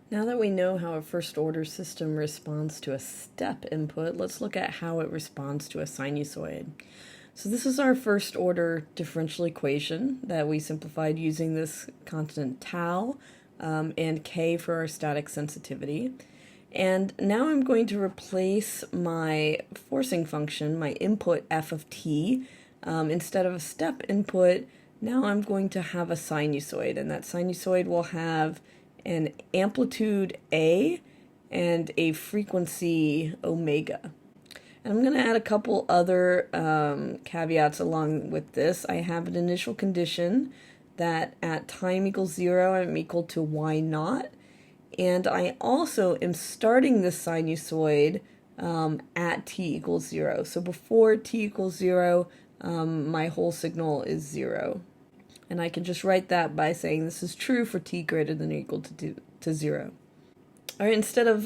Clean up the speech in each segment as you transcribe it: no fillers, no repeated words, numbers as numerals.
Now that we know how a first order system responds to a step input, let's look at how it responds to a sinusoid. So this is our first order differential equation that we simplified using this constant tau and k for our static sensitivity. And now I'm going to replace my forcing function, my input f of t, instead of a step input. Now I'm going to have a sinusoid, and that sinusoid will have an amplitude A and a frequency omega. And I'm going to add a couple other caveats along with this. I have an initial condition that at time equals 0, I'm equal to y naught. And I also am starting the sinusoid at t equals 0. So before t equals 0, my whole signal is 0. And I can just write that by saying this is true for t greater than or equal to 0. All right, instead of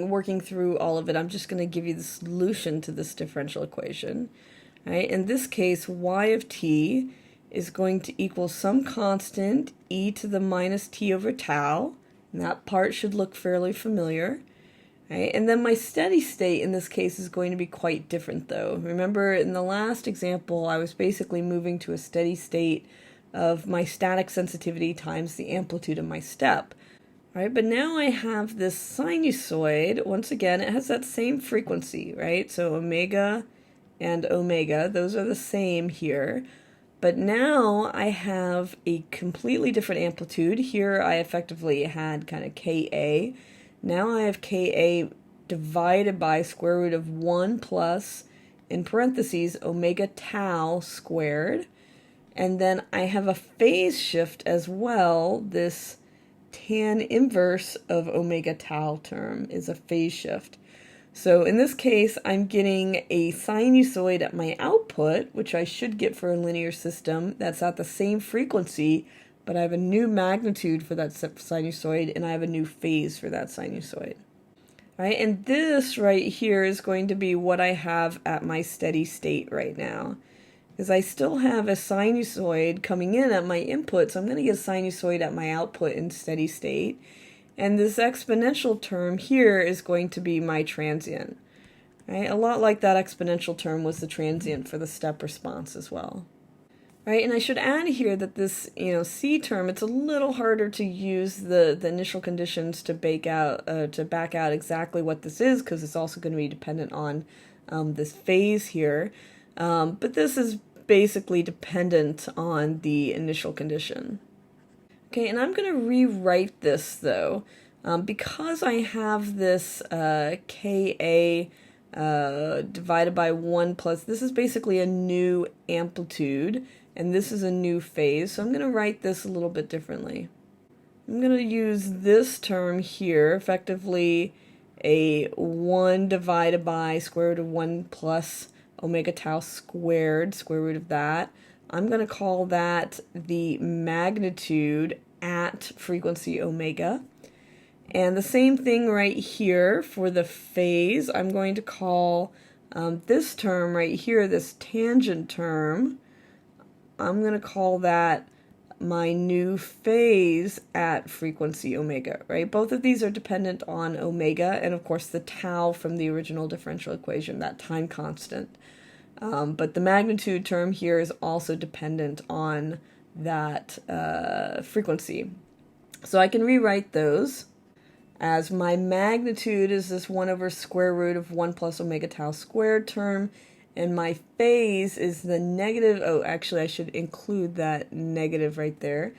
working through all of it, I'm just going to give you the solution to this differential equation. All right, in this case, y of t is going to equal some constant e to the minus t over tau. And that part should look fairly familiar. Right? And then my steady state in this case is going to be quite different though. Remember in the last example, I was basically moving to a steady state of my static sensitivity times the amplitude of my step. Right? But now I have this sinusoid. Once again, it has that same frequency, right? So omega and omega, those are the same here. But now I have a completely different amplitude. Here I effectively had kind of Ka. Now I have Ka divided by square root of 1 plus, in parentheses, omega tau squared. And then I have a phase shift as well. This tan inverse of omega tau term is a phase shift. So in this case, I'm getting a sinusoid at my output, which I should get for a linear system that's at the same frequency, but I have a new magnitude for that sinusoid, and I have a new phase for that sinusoid. All right, and this right here is going to be what I have at my steady state right now. Because I still have a sinusoid coming in at my input, so I'm going to get a sinusoid at my output in steady state. And this exponential term here is going to be my transient. Right? A lot like that exponential term was the transient for the step response as well. Right? And I should add here that this, C term, it's a little harder to use the initial conditions to back out exactly what this is, because it's also going to be dependent on this phase here. But this is basically dependent on the initial condition. Okay, and I'm going to rewrite this though, because I have this Ka divided by 1 plus, this is basically a new amplitude, and this is a new phase, so I'm going to write this a little bit differently. I'm going to use this term here, effectively a 1 divided by square root of 1 plus omega tau squared, square root of that. I'm going to call that the magnitude at frequency omega. And the same thing right here for the phase. I'm going to call this term right here, this tangent term, I'm going to call that my new phase at frequency omega, right? Both of these are dependent on omega and, of course, the tau from the original differential equation, that time constant. But the magnitude term here is also dependent on that frequency. So I can rewrite those as my magnitude is this 1 over square root of 1 plus omega tau squared term, and my phase is the negative, actually I should include that negative right there.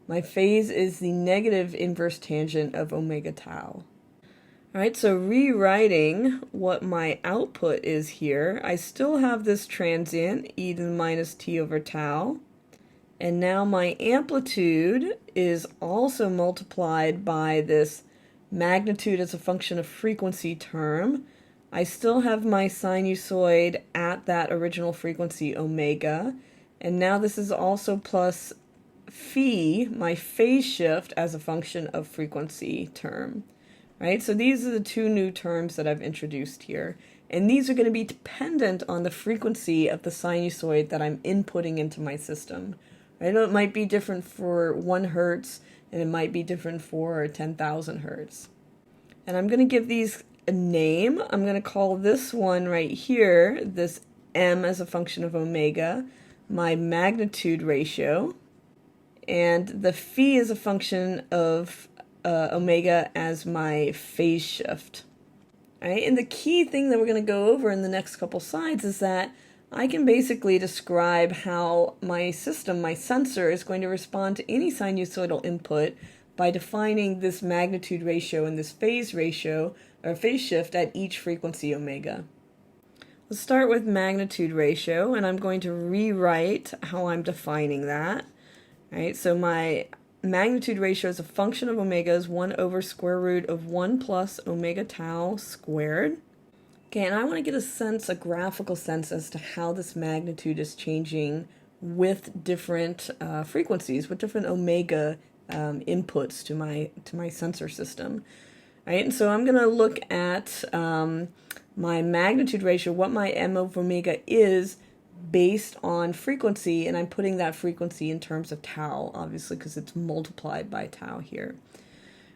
My phase is the negative inverse tangent of omega tau. Alright, so rewriting what my output is here, I still have this transient, e to the minus t over tau, and now my amplitude is also multiplied by this magnitude as a function of frequency term. I still have my sinusoid at that original frequency omega, and now this is also plus phi, my phase shift as a function of frequency term. Right? So these are the two new terms that I've introduced here. And these are going to be dependent on the frequency of the sinusoid that I'm inputting into my system. Right? It might be different for 1 hertz and it might be different for 10,000 hertz. And I'm going to give these a name. I'm going to call this one right here, this m as a function of omega, my magnitude ratio, and the phi is a function of omega as my phase shift. All right? And the key thing that we're going to go over in the next couple slides is that I can basically describe how my system, my sensor, is going to respond to any sinusoidal input by defining this magnitude ratio and this phase ratio, or phase shift, at each frequency omega. Let's start with magnitude ratio, and I'm going to rewrite how I'm defining that. All right, so my magnitude ratio as a function of omega is 1 over square root of 1 plus omega tau squared. Okay, and I want to get a graphical sense as to how this magnitude is changing with different frequencies, with different omega inputs to my sensor system. All right, and so I'm going to look at my magnitude ratio, what my m of omega is based on frequency, and I'm putting that frequency in terms of tau, obviously, because it's multiplied by tau here.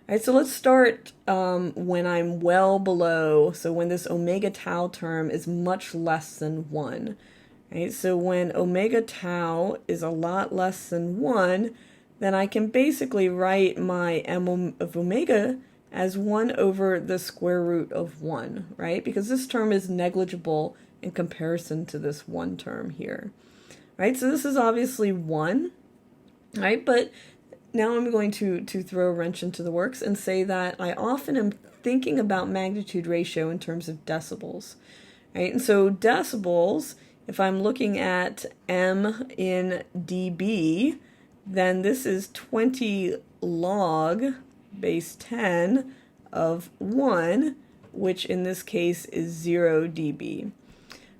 All right, so let's start when I'm well below, so when this omega tau term is much less than 1. Right, so when omega tau is a lot less than 1, then I can basically write my m of omega as 1 over the square root of 1, right? Because this term is negligible in comparison to this 1 term here, right? So this is obviously 1, right? But now I'm going to throw a wrench into the works and say that I often am thinking about magnitude ratio in terms of decibels, right? And so decibels, if I'm looking at m in dB, then this is 20 log base 10 of 1, which in this case is 0 dB.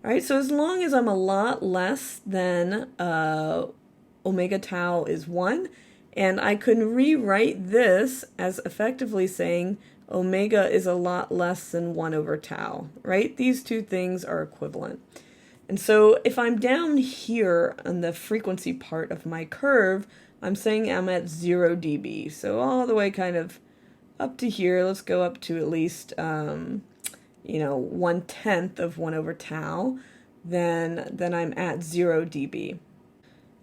All right, so as long as I'm a lot less than omega tau is 1, and I can rewrite this as effectively saying omega is a lot less than 1 over tau, right? These two things are equivalent. And so if I'm down here on the frequency part of my curve, I'm saying I'm at 0 dB. So all the way kind of up to here, let's go up to at least, 1/10 of 1 over tau, then I'm at 0 dB.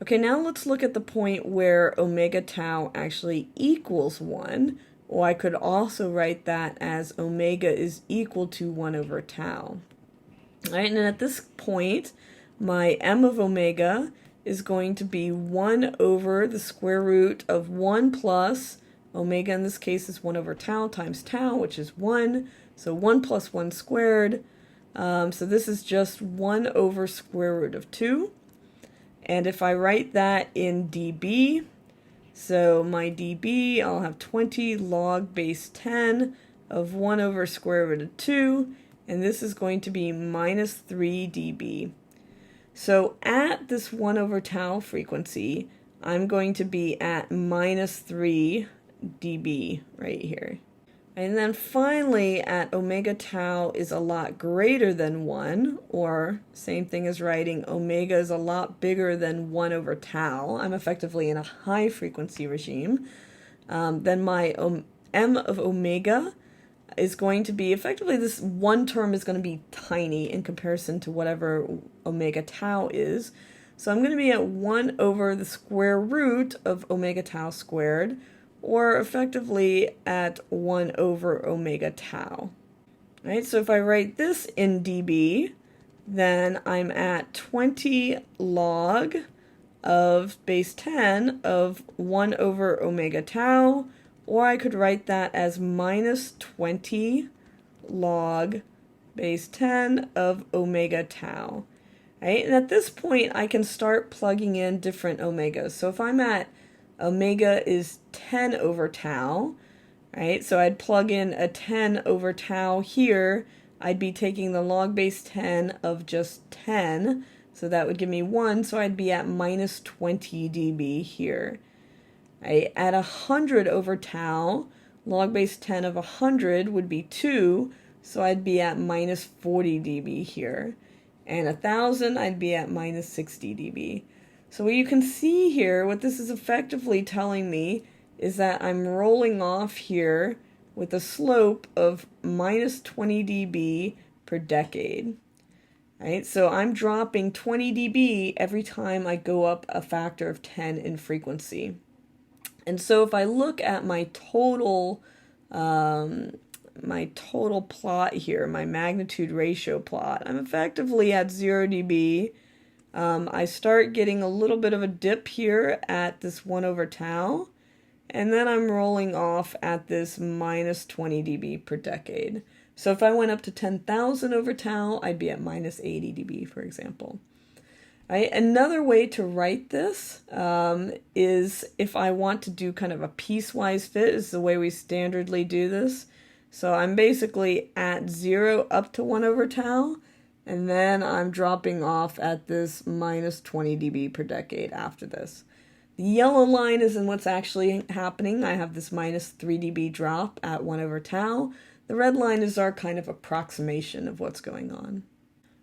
Okay, now let's look at the point where omega tau actually equals 1, or I could also write that as omega is equal to 1 over tau. All right, and at this point, my m of omega is going to be 1 over the square root of 1 plus, omega in this case is 1 over tau times tau, which is 1, so 1 plus 1 squared. So this is just 1 over square root of 2. And if I write that in dB, so my dB, I'll have 20 log base 10 of 1 over square root of 2, and this is going to be minus 3 dB. So at this 1 over tau frequency, I'm going to be at minus 3 dB right here. And then finally, at omega tau is a lot greater than 1, or same thing as writing omega is a lot bigger than 1 over tau. I'm effectively in a high frequency regime. Then my m of omega is going to be, effectively this one term is going to be tiny in comparison to whatever omega tau is. So I'm going to be at 1 over the square root of omega tau squared, or effectively at 1 over omega tau. Right, so if I write this in dB, then I'm at 20 log of base 10 of 1 over omega tau, or I could write that as minus 20 log base 10 of omega tau. Right, and at this point I can start plugging in different omegas. So if I'm at omega is 10 over tau, right? So I'd plug in a 10 over tau here. I'd be taking the log base 10 of just 10, so that would give me 1, so I'd be at minus 20 dB here. Right? At 100 over tau, log base 10 of 100 would be 2, so I'd be at minus 40 dB here. And 1,000, I'd be at minus 60 dB. So what you can see here, what this is effectively telling me, is that I'm rolling off here with a slope of minus 20 dB per decade. Right? So I'm dropping 20 dB every time I go up a factor of 10 in frequency. And so if I look at my total plot here, my magnitude ratio plot, I'm effectively at 0 dB. I start getting a little bit of a dip here at this 1 over tau, and then I'm rolling off at this minus 20 dB per decade. So if I went up to 10,000 over tau, I'd be at minus 80 dB, for example. Right? Another way to write this is if I want to do kind of a piecewise fit, is the way we standardly do this. So I'm basically at 0 up to 1 over tau, and then I'm dropping off at this minus 20 dB per decade after this. The yellow line is in what's actually happening. I have this minus 3 dB drop at 1 over tau. The red line is our kind of approximation of what's going on.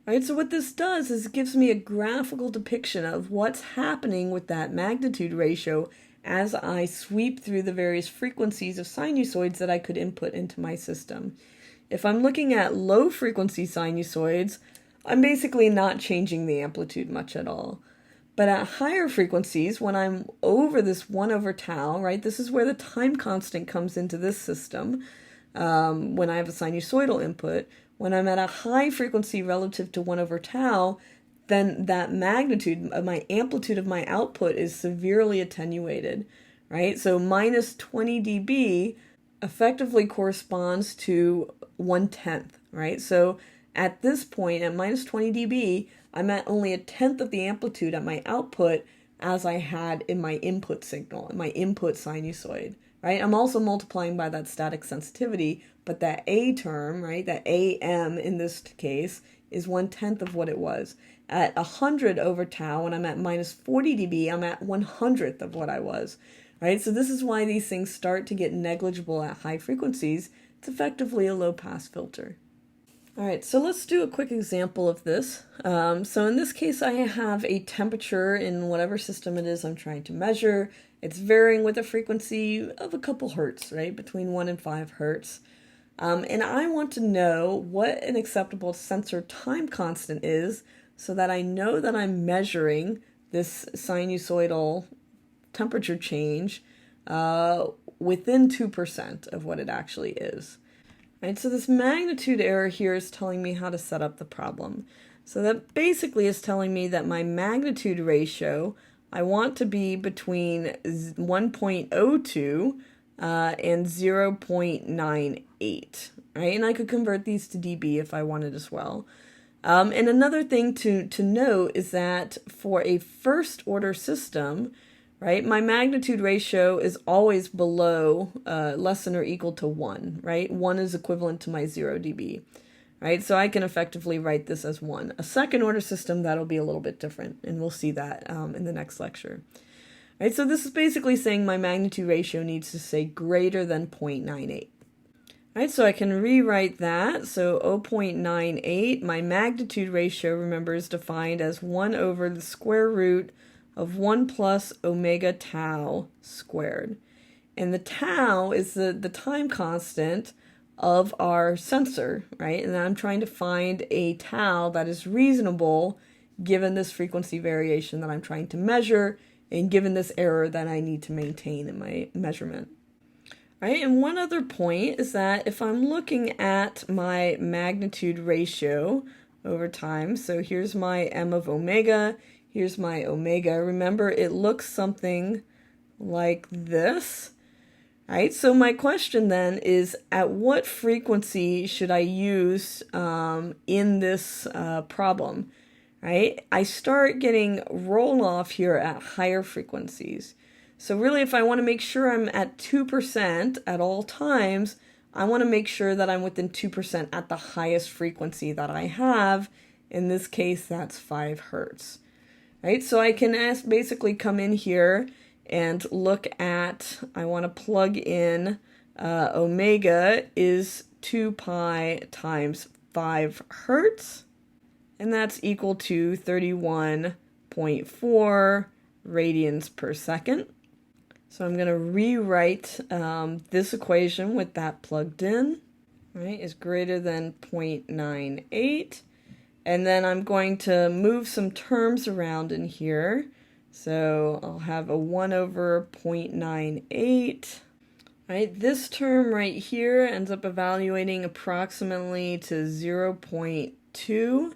All right, so what this does is it gives me a graphical depiction of what's happening with that magnitude ratio as I sweep through the various frequencies of sinusoids that I could input into my system. If I'm looking at low frequency sinusoids, I'm basically not changing the amplitude much at all. But at higher frequencies, when I'm over this 1 over tau, right, this is where the time constant comes into this system when I have a sinusoidal input. When I'm at a high frequency relative to 1 over tau, then that magnitude of my amplitude of my output is severely attenuated, right? So minus 20 dB effectively corresponds to 1/10, right? So at this point, at minus 20 dB, I'm at only 1/10 of the amplitude at my output as I had in my input signal, in my input sinusoid, right? I'm also multiplying by that static sensitivity, but that A term, right, that AM in this case, is 1/10 of what it was. At 100 over tau, when I'm at minus 40 dB, I'm at 1/100th of what I was, right? So this is why these things start to get negligible at high frequencies. It's effectively a low-pass filter. All right, so let's do a quick example of this. So in this case, I have a temperature in whatever system it is I'm trying to measure. It's varying with a frequency of a couple hertz, right, between 1 and 5 hertz. And I want to know what an acceptable sensor time constant is so that I know that I'm measuring this sinusoidal temperature change within 2% of what it actually is. Right, so this magnitude error here is telling me how to set up the problem. So that basically is telling me that my magnitude ratio, I want to be between 1.02 and 0.98, right? And I could convert these to dB if I wanted as well. And another thing to note is that for a first order system, right, my magnitude ratio is always below less than or equal to 1, right? 1 is equivalent to my 0 dB, right? So I can effectively write this as 1. A second order system, that'll be a little bit different, and we'll see that in the next lecture. Right, so this is basically saying my magnitude ratio needs to say greater than 0.98. Right, so I can rewrite that. So 0.98, my magnitude ratio, remember, is defined as 1 over the square root of 1 plus omega tau squared. And the tau is the time constant of our sensor, right? And I'm trying to find a tau that is reasonable given this frequency variation that I'm trying to measure and given this error that I need to maintain in my measurement. Right, and one other point is that if I'm looking at my magnitude ratio over time, so here's my m of omega, here's my omega. Remember, it looks something like this, right? So my question then is, at what frequency should I use in this problem, right? I start getting roll-off here at higher frequencies. So really, if I want to make sure I'm at 2% at all times, I want to make sure that I'm within 2% at the highest frequency that I have. In this case, that's 5 hertz. Right, so I can basically come in here and look at, I want to plug in omega is 2 pi times 5 hertz, and that's equal to 31.4 radians per second. So I'm going to rewrite this equation with that plugged in, right, is greater than 0.98. And then I'm going to move some terms around in here. So I'll have a 1 over 0.98. Right, this term right here ends up evaluating approximately to 0.2.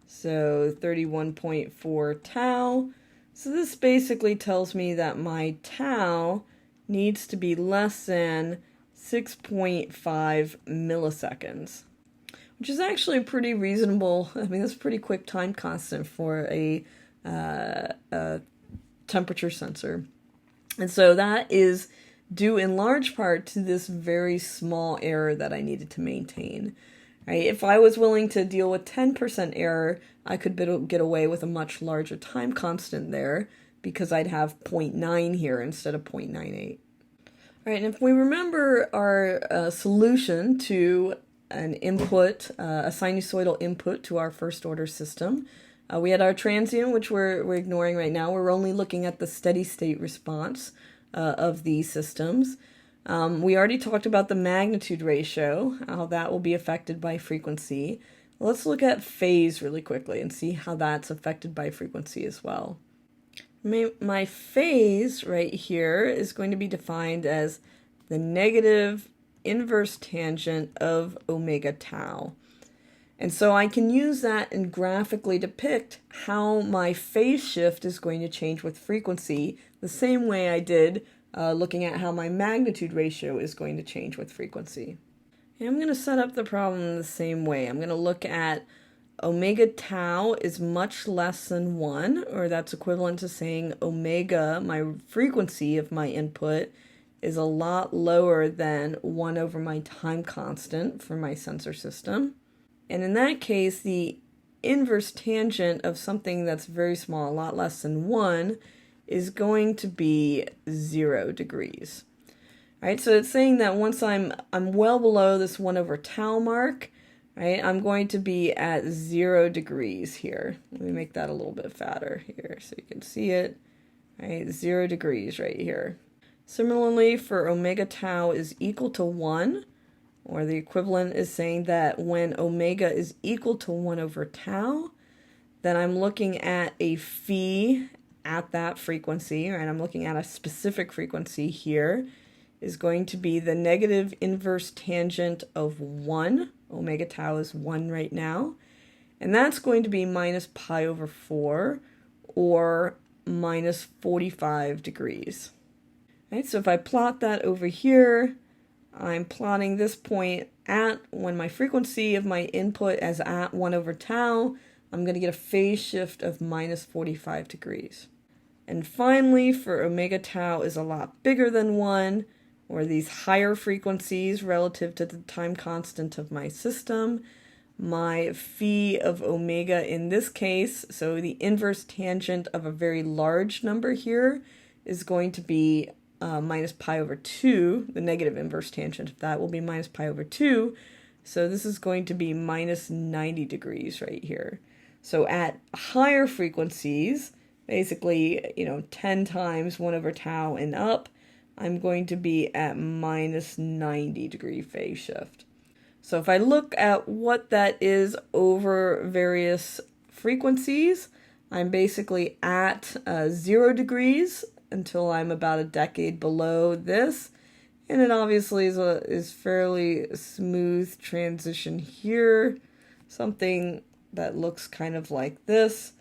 So 31.4 tau. So this basically tells me that my tau needs to be less than 6.5 milliseconds, which is actually pretty reasonable. I mean, that's a pretty quick time constant for a temperature sensor. And so that is due in large part to this very small error that I needed to maintain. Right? If I was willing to deal with 10% error, I could get away with a much larger time constant there because I'd have 0.9 here instead of 0.98. Right, and if we remember our solution to an input, a sinusoidal input to our first order system, we had our transient, which we're ignoring right now. We're only looking at the steady state response of these systems. We already talked about the magnitude ratio, how that will be affected by frequency. Let's look at phase really quickly and see how that's affected by frequency as well. My phase right here is going to be defined as the negative inverse tangent of omega tau. And so I can use that and graphically depict how my phase shift is going to change with frequency, the same way I did looking at how my magnitude ratio is going to change with frequency. And I'm going to set up the problem the same way. I'm going to look at omega tau is much less than 1, or that's equivalent to saying omega, my frequency of my input, is a lot lower than 1 over my time constant for my sensor system. And in that case, the inverse tangent of something that's very small, a lot less than 1, is going to be 0 degrees. Right, so it's saying that once I'm well below this 1 over tau mark, right, I'm going to be at 0 degrees here. Let me make that a little bit fatter here so you can see it. Right, 0 degrees right here. Similarly, for omega tau is equal to 1, or the equivalent is saying that when omega is equal to 1 over tau, then I'm looking at a phi at that frequency, right? I'm looking at a specific frequency here, is going to be the negative inverse tangent of 1. Omega tau is 1 right now. And that's going to be minus pi over 4, or minus 45 degrees. Right, so if I plot that over here, I'm plotting this point at when my frequency of my input is at 1 over tau, I'm going to get a phase shift of minus 45 degrees. And finally, for omega tau is a lot bigger than 1, or these higher frequencies relative to the time constant of my system, my phi of omega in this case, so the inverse tangent of a very large number here, is going to be minus pi over 2. The negative inverse tangent of that will be minus pi over 2. So this is going to be minus 90 degrees right here. So at higher frequencies, basically, 10 times 1 over tau and up, I'm going to be at minus 90 degree phase shift. So if I look at what that is over various frequencies, I'm basically at 0 degrees until I'm about a decade below this. And it obviously is fairly smooth transition here, something that looks kind of like this.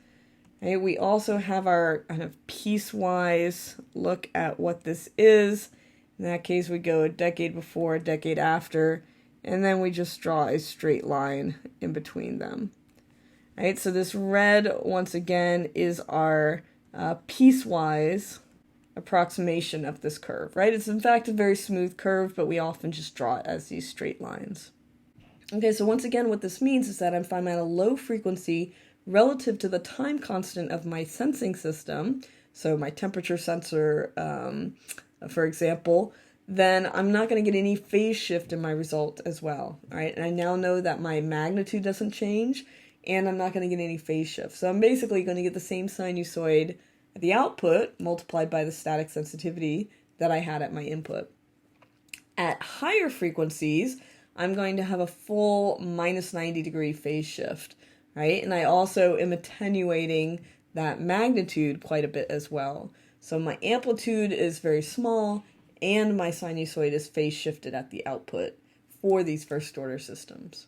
Okay, we also have our kind of piecewise look at what this is. In that case, we go a decade before, a decade after, and then we just draw a straight line in between them. Right, so this red, once again, is our piecewise approximation of this curve, right? It's in fact a very smooth curve, but we often just draw it as these straight lines. Okay, so once again, what this means is that if I'm at a low frequency relative to the time constant of my sensing system, so my temperature sensor, for example, then I'm not going to get any phase shift in my result as well, right? And I now know that my magnitude doesn't change, and I'm not going to get any phase shift. So I'm basically going to get the same sinusoid the output multiplied by the static sensitivity that I had at my input. At higher frequencies, I'm going to have a full minus 90 degree phase shift, right? And I also am attenuating that magnitude quite a bit as well. So my amplitude is very small and my sinusoid is phase shifted at the output for these first order systems.